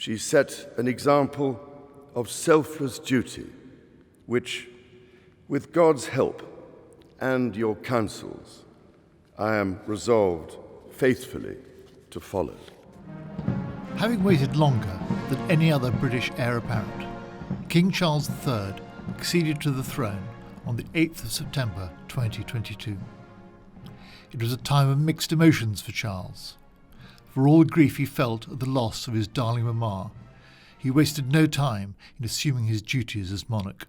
She set an example of selfless duty, which, with God's help and your counsels, I am resolved faithfully to follow. Having waited longer than any other British heir apparent, King Charles III acceded to the throne on the 8th of September 2022. It was a time of mixed emotions for Charles. For all the grief he felt at the loss of his darling mamma, he wasted no time in assuming his duties as monarch.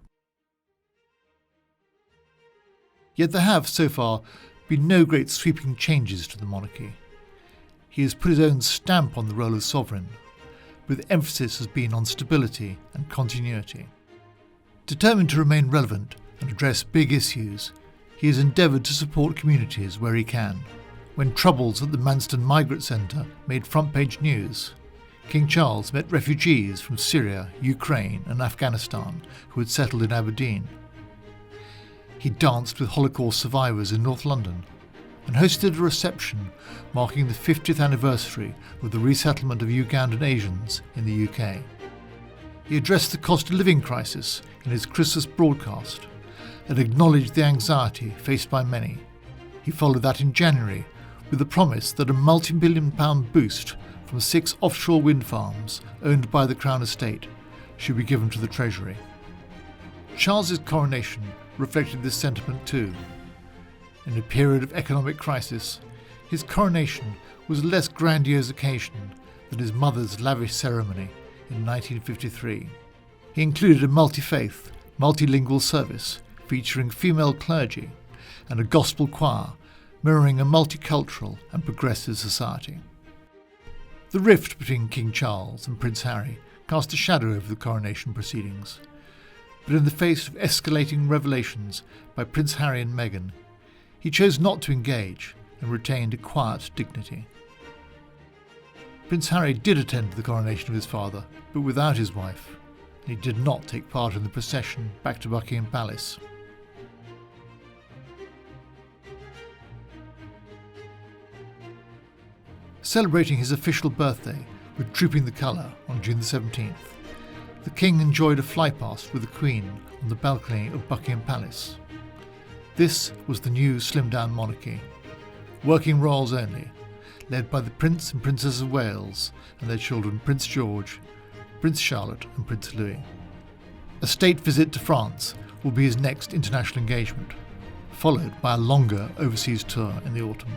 Yet there have, so far, been no great sweeping changes to the monarchy. He has put his own stamp on the role of sovereign, but the emphasis has been on stability and continuity. Determined to remain relevant and address big issues, he has endeavoured to support communities where he can. When troubles at the Manston Migrant Centre made front-page news, King Charles met refugees from Syria, Ukraine and Afghanistan who had settled in Aberdeen. He danced with Holocaust survivors in North London and hosted a reception marking the 50th anniversary of the resettlement of Ugandan Asians in the UK. He addressed the cost of living crisis in his Christmas broadcast and acknowledged the anxiety faced by many. He followed that in January with the promise that a multi-million-pound boost from 6 offshore wind farms owned by the Crown Estate should be given to the Treasury. Charles's coronation reflected this sentiment too. In a period of economic crisis, his coronation was a less grandiose occasion than his mother's lavish ceremony in 1953. He included a multi-faith, multilingual service featuring female clergy and a gospel choir mirroring a multicultural and progressive society. The rift between King Charles and Prince Harry cast a shadow over the coronation proceedings, but in the face of escalating revelations by Prince Harry and Meghan, he chose not to engage and retained a quiet dignity. Prince Harry did attend the coronation of his father, but without his wife, and he did not take part in the procession back to Buckingham Palace. Celebrating his official birthday with Trooping the Colour on June the 17th, the King enjoyed a flypast with the Queen on the balcony of Buckingham Palace. This was the new slimmed-down monarchy, working royals only, led by the Prince and Princess of Wales and their children Prince George, Prince Charlotte and Prince Louis. A state visit to France will be his next international engagement, followed by a longer overseas tour in the autumn.